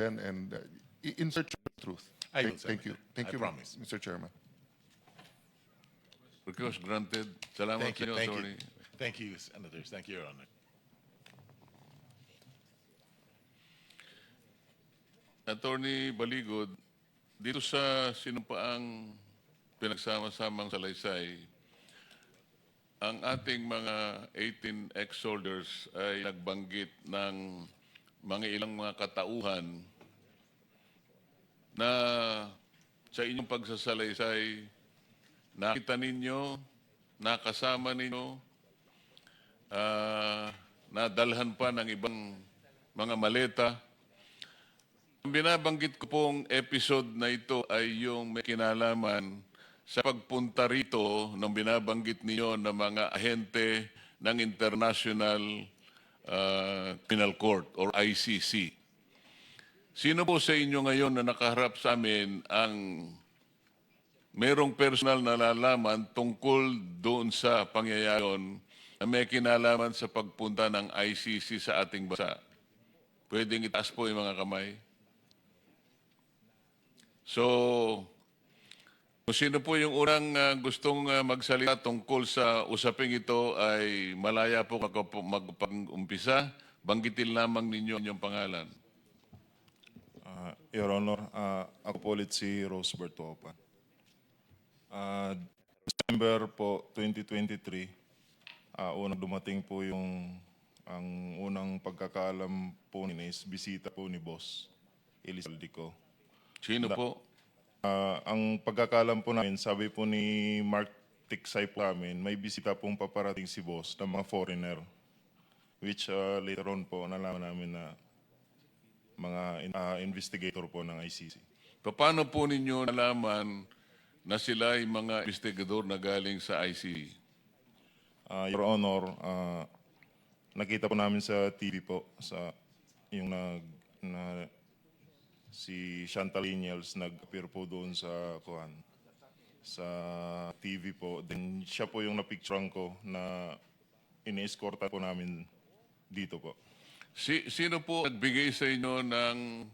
and in search of the truth. I will, Thank you. Senator. Thank I you, promise. Mr. Chairman. Request granted. Salamat Thank sa you, inyo, thank you. Attorney. Thank you, Senators. Thank you, Your Honor. Attorney Baligod, dito sa sinumpaang pinagsama-samang salaysay, ang ating mga 18 ex-soldiers ay nagbanggit ng mga ilang mga katauhan na sa inyong pagsasalaysay, nakita ninyo, nakasama ninyo, nadalhan pa ng ibang mga maleta. Ang binabanggit ko pong episode na ito ay yung may kinalaman sa pagpunta rito ng binabanggit niyo ng mga ahente ng International Criminal Court or ICC. Sino po sa inyo ngayon na nakaharap sa amin ang merong personal na nalalaman tungkol doon sa pangyayayon na may kinalaman sa pagpunta ng ICC sa ating bansa? Pwedeng itaas po yung mga kamay. So, kung sino po yung unang gustong magsalita tungkol sa usaping ito ay malaya po magpag-umpisa. Banggitin lamang ninyo inyong pangalan. Your Honor, ako po ulit si Rosebert Topan. December po 2023, unang dumating po ang unang pagkakaalam po ni is bisita po ni Boss Elizalde ko. Sino po? Ang pagkakaalam po namin, sabi po ni Mark Tiksay po namin, may bisita pong paparating si Boss ng mga foreigner. Which later on po nalaman namin na mga investigator po ng ICC. Paano po ninyo nalaman na sila ay mga investigador na galing sa ICC? Your Honor, nakita po namin sa TV po, sa yung si Chantal Inyels nag-appear po doon sa TV po. Then siya po yung napicturean ko na ini-escorta po namin dito po. Sino po nagbigay sa inyo ng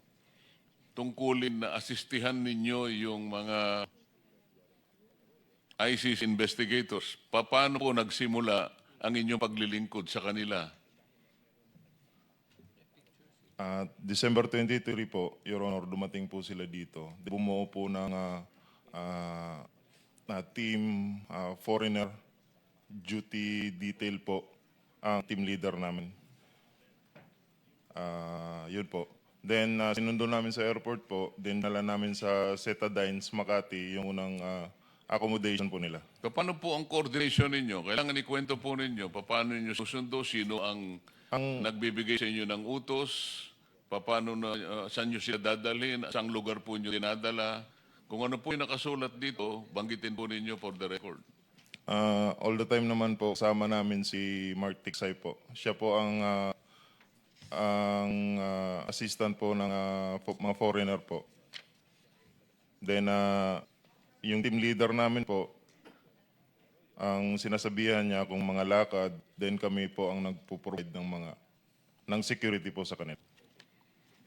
tungkulin na asistihan ninyo yung mga ICC investigators? Paano po nagsimula ang inyong paglilingkod sa kanila? December 23 po, Your Honor, dumating po sila dito. Bumuo po ng team, foreigner, duty detail po, ang team leader namin. Yun po. Then, sinundo namin sa airport po, then dala namin sa Setadines, Makati, yung unang accommodation po nila. Paano po ang coordination ninyo? Kailangan ikwento po ninyo, paano ninyo susundo, sino ang nagbibigay sa inyo ng utos, paano saan nyo sila dadalhin, saang lugar po nyo dinadala. Kung ano po yung nakasulat dito, banggitin po ninyo for the record. All the time naman po, kasama namin si Mark Tiksay po. Siya po ang assistant po ng mga foreigner po. Then, yung team leader namin po, ang sinasabihan niya kung mga lakad, then kami po ang nagpo-provide ng security po sa kanila.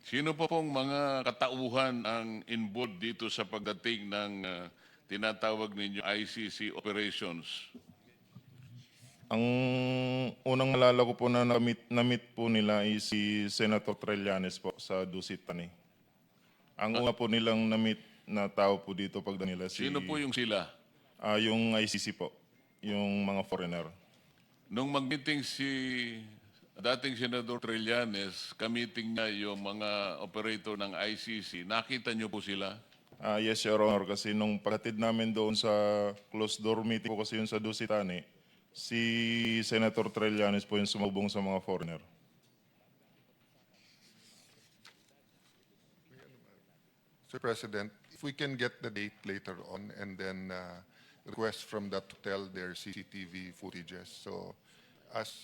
Sino po pong mga katauhan ang involved dito sa pagdating ng tinatawag ninyo ICC operations? Ang unang nalala ko po na na-meet po nila is si Senator Trillanes po sa Dusit Tani. Ang una po nilang na-meet na tao po dito pag nila Sino po yung sila? yung ICC po, yung mga foreigner. Nung mag-meeting si dating Senador Trillanes, ka-meeting niya yung mga operator ng ICC, nakita niyo po sila? Yes, Your Honor, kasi nung paghatid namin doon sa closed door meeting po kasi yun sa Dusitani, si Senator Trillanes po yung sumubong sa mga foreigner. Mr. President, if we can get the date later on and then request from that hotel their CCTV footages. So, as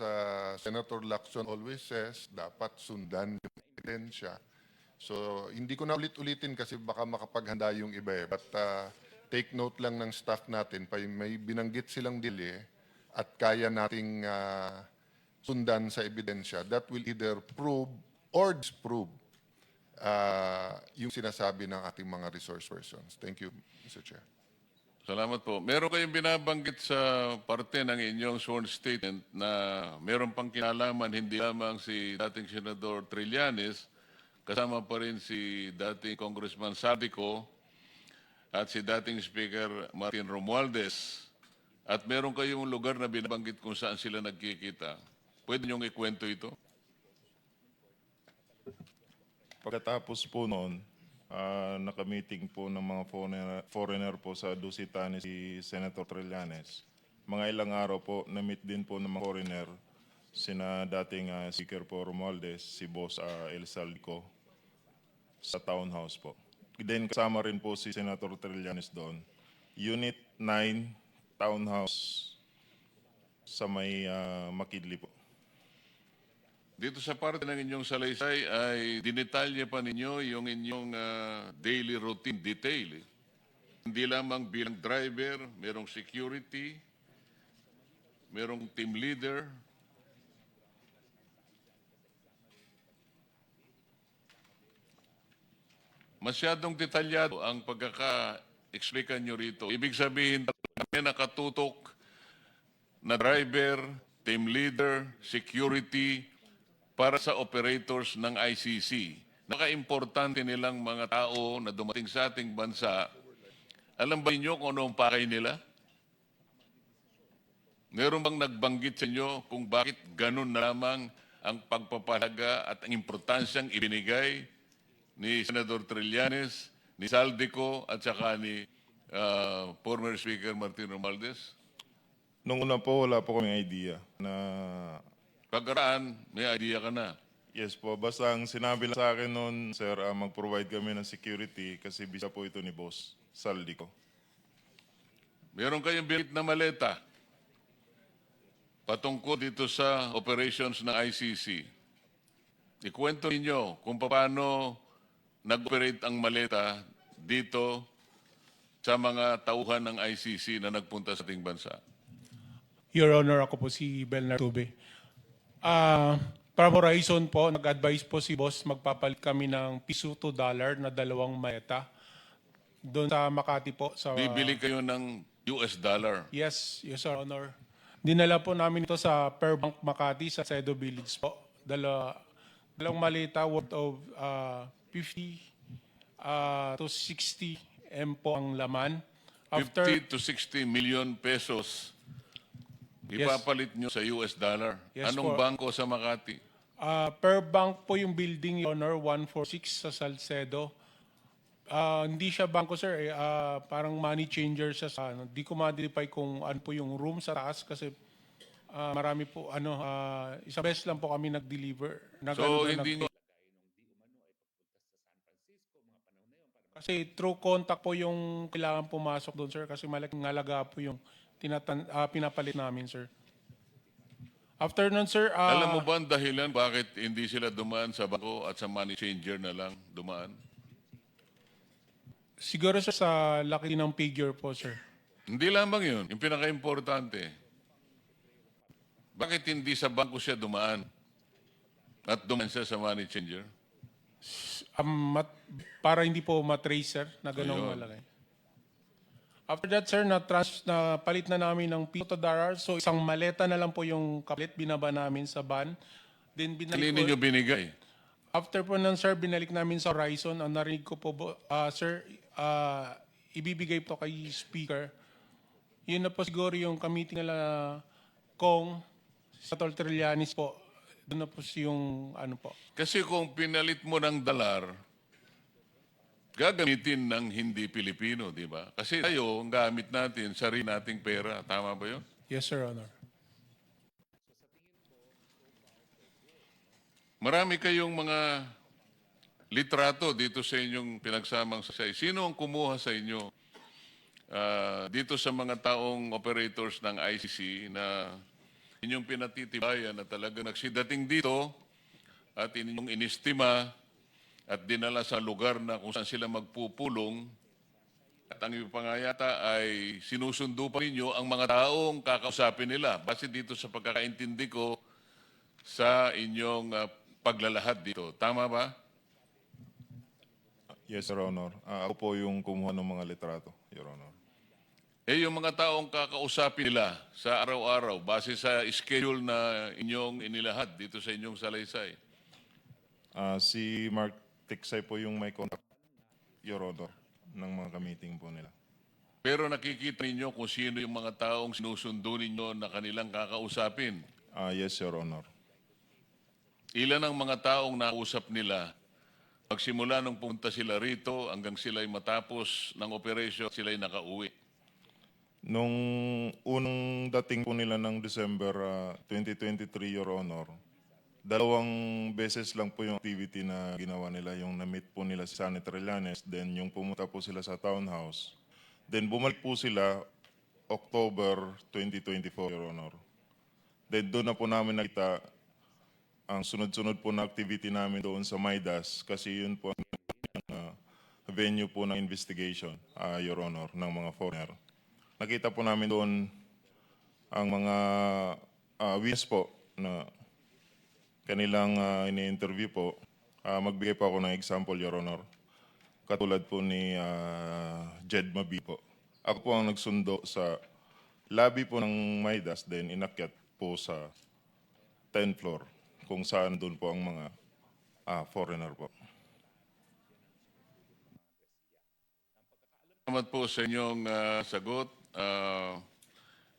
Senator Lacson always says, dapat sundan yung ebidensya. So, hindi ko na ulit-ulitin kasi baka makapaghanda yung iba eh. But take note lang ng staff natin, may binanggit silang delay at kaya nating sundan sa ebidensya. That will either prove or disprove yung sinasabi ng ating mga resource persons. Thank you, Mr. Chair. Salamat po. Meron kayong binabanggit sa parte ng inyong sworn statement na meron pang kinalaman hindi lamang si dating Senador Trillanes, kasama pa rin si dating Congressman Sabico at si dating Speaker Martin Romualdez. At meron kayong lugar na binabanggit kung saan sila nagkikita. Pwede niyong ikwento ito? Pagkatapos po noon, nakamiting po ng mga foreigner po sa Dusitani si Senator Trillanes. Mga ilang araw po, na-meet din po ng mga foreigner, sina dating Speaker po Romualdez, si Boss El Saldico, sa townhouse po. Then kasama rin po si Senator Trillanes doon. Unit 9, townhouse sa may Makidli po. Dito sa parte ng inyong salaysay ay dinetalye pa ninyo yung inyong daily routine detail. Hindi lamang bilang driver, merong security, merong team leader. Masyadong detalyado ang pagkaka-explican nyo rito. Ibig sabihin, may nakatutok na driver, team leader, security, para sa operators ng ICC. Naka-importante nilang mga tao na dumating sa ating bansa. Alam ba ninyo kung ano ang pakay nila? Meron bang nagbanggit sa inyo kung bakit ganun na lamang ang pagpapalaga at ang importansyang ibinigay ni Senador Trillanes, ni Saldico at saka ni former Speaker Martin Romualdez? Nung una po, wala po kaming idea na Pagkaraan, may idea ka na. yes po, basta ang sinabi lang sa akin noon, sir, mag-provide kami ng security kasi bisa po ito ni Boss Saldico. Meron kayong bilit na maleta patungkol dito sa operations ng ICC. Ikwento ninyo kung paano nag-operate ang maleta dito sa mga tauhan ng ICC na nagpunta sa ating bansa. Your Honor, ako po si Belnar Tube. From Horizon po, nag-advise po si Boss, magpapalit kami ng piso to dollar na 2 maleta. Doon sa Makati po. Bibili kayo ng US dollar. Yes, Your Honor. Dinala po namin ito sa Per Bank Makati sa Cedo Village po. Dalawang maleta worth of 50 to 60 M po ang laman. 50 to 60 million pesos ipapalit nyo sa US dollar. Yes, Anong po. bangko sa Makati? Per Bank po yung building, Your Honor, 146 sa Salcedo. Hindi siya bangko, sir. Parang money changer siya sa ano. Di ko ma-identify kung ano po yung room sa taas kasi marami po, isang beses lang po kami nag-deliver. So, hindi nyo, Kasi through contact po yung kailangan pumasok doon, sir. Kasi malaking halaga po yung pinapalit namin, sir. After nun, sir, alam mo ba ang dahilan bakit hindi sila dumaan sa bangko at sa money changer na lang dumaan? siguro, sir, sa laki ng figure po, sir. Hindi lamang yun. Yung pinaka-importante, bakit hindi sa bangko siya dumaan at dumaan siya sa money changer? Para hindi po matrace, sir, na ganong Ayun. malaki. After that, sir, na palit na namin ng piso to dollar. So, isang maleta na lang po yung kapalit, binaba namin sa van. Then, Kanino nyo binigay? after po nun, sir, binalik namin sa Horizon. Ang narinig ko po, sir, ibibigay po kay Speaker. Yun na po siguro yung kamiting nila Kong, sa Trillanes po. Doon na po yung ano po. Kasi kung pinalit mo ng dalar, gagamitin ng hindi Pilipino, di ba? Kasi tayo, ang gamit natin, sarili nating pera. Tama ba yun? Yes, Sir, Honor. Marami kayong mga litrato dito sa inyong pinagsamang sasay. Sino ang kumuha sa inyo dito sa mga taong operators ng ICC na inyong pinatitibayan na talaga nagsidating dito at inyong inistima at dinala sa lugar na kung saan sila magpupulong at ang iba pa nga yata ay sinusundo pa ninyo ang mga taong kakausapin nila. Base dito sa pagkakaintindi ko sa inyong paglalahad dito. Tama ba? Yes, Your Honor. Ako po yung kumuha ng mga litrato, Your Honor. Eh yung mga taong kakausapin nila sa araw-araw base sa schedule na inyong inilahad dito sa inyong salaysay. Si Mark Tiksay po yung may contact, Your Honor, ng mga ka-meeting po nila. Pero nakikita ninyo kung sino yung mga taong sinusundo ninyo na kanilang kakausapin. Yes, Your Honor. Ilan ang mga taong nausap nila magsimula nung pumunta sila rito hanggang sila'y matapos ng operasyon, sila'y nakauwi. Nung unang dating po nila ng December 2023, Your Honor, 2 beses lang po yung activity na ginawa nila. Yung na-meet po nila si Senator Llanes, then yung pumunta po sila sa townhouse. Then bumalik po sila October 2024, Your Honor. Then doon na po namin nakita ang sunod-sunod po na activity namin doon sa Maidas kasi yun po ang venue po ng investigation, Your Honor, ng mga foreigner. Nakita po namin doon ang mga witness po na kanilang ini-interview po. Magbigay po ako ng example, Your Honor. Katulad po ni Jed Mabi po. Ako po ang nagsundo sa lobby po ng Maidas, then inakyat po sa 10th floor kung saan doon po ang mga foreigner po. Salamat po sa inyong sagot.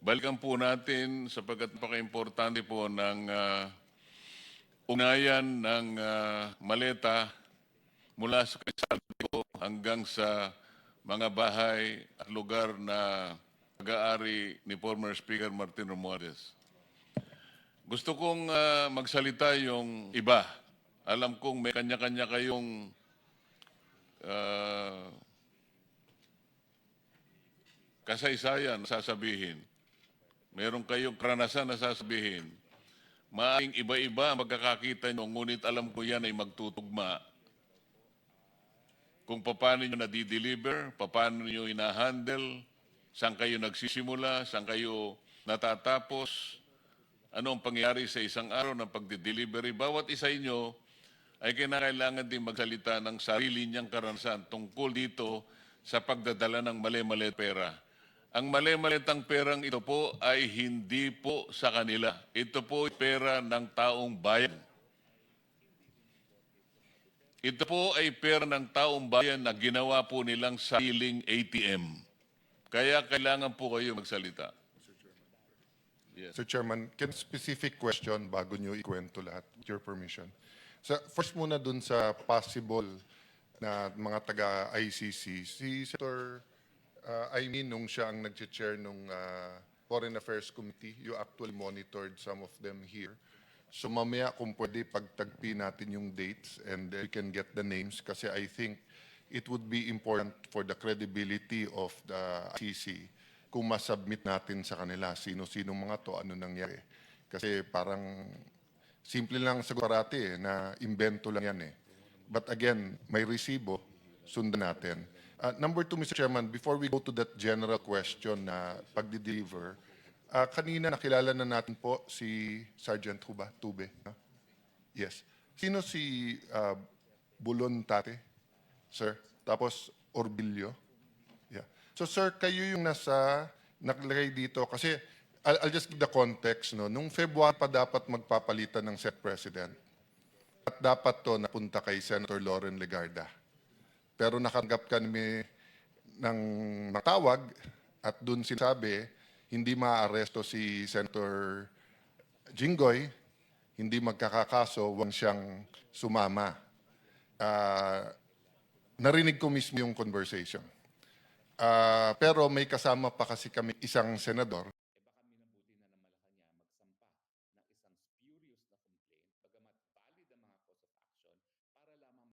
Balikan po natin sapagkat napaka-importante po ng ugnayan ng maleta mula sa Saldico hanggang sa mga bahay at lugar na pag-aari ni former Speaker Martin Romualdez. Gusto kong magsalita yung iba. Alam kong may kanya-kanya kayong kasaysayan na sasabihin. Meron kayong karanasan na sasabihin. Maaaring iba-iba ang magkakakita nyo, ngunit alam ko yan ay magtutugma. Kung paano nyo nadideliver, paano nyo ina-handle, saan kayo nagsisimula, saan kayo natatapos, ano ang pangyayari sa isang araw ng pagdi-delivery. Bawat isa inyo ay kinakailangan din magsalita ng sarili niyang karanasan tungkol dito sa pagdadala ng mali-mali pera. Ang mali-malitang perang ito po ay hindi po sa kanila. Ito po ay pera ng taong bayan. Ito po ay pera ng taong bayan na ginawa po nilang sariling ATM. Kaya kailangan po kayo magsalita. Sir Chairman, can specific question bago nyo ikwento lahat, with your permission. First muna dun sa possible na mga taga-ICC, si Senator Aimee, nung siya ang nag-chair nung Foreign Affairs Committee, you actually monitored some of them here. So mamaya kung pwede pagtagpi natin yung dates and we can get the names kasi I think it would be important for the credibility of the ICC kung masubmit natin sa kanila sino-sino mga to, ano nangyari. Kasi parang simple lang sa parati na invento lang yan eh. But again, may resibo, sundan natin. Number 2, Mr. Chairman, before we go to that general question na pagdi-deliver, kanina nakilala na natin po si Sergeant Tube. No? Yes. Sino si Bulon Tate, sir? Tapos Orbilio? Yeah. So sir, kayo yung naglagay dito kasi I'll just give the context. No? Nung February pa dapat magpapalitan ng Senate President. At dapat to napunta kay Senator Loren Legarda. Pero nakanggap kami ng matawag at dun sinasabi, hindi maaaresto si Senator Jinggoy, hindi magkakakaso, huwag siyang sumama. Narinig ko mismo yung conversation. Pero may kasama pa kasi kami isang senador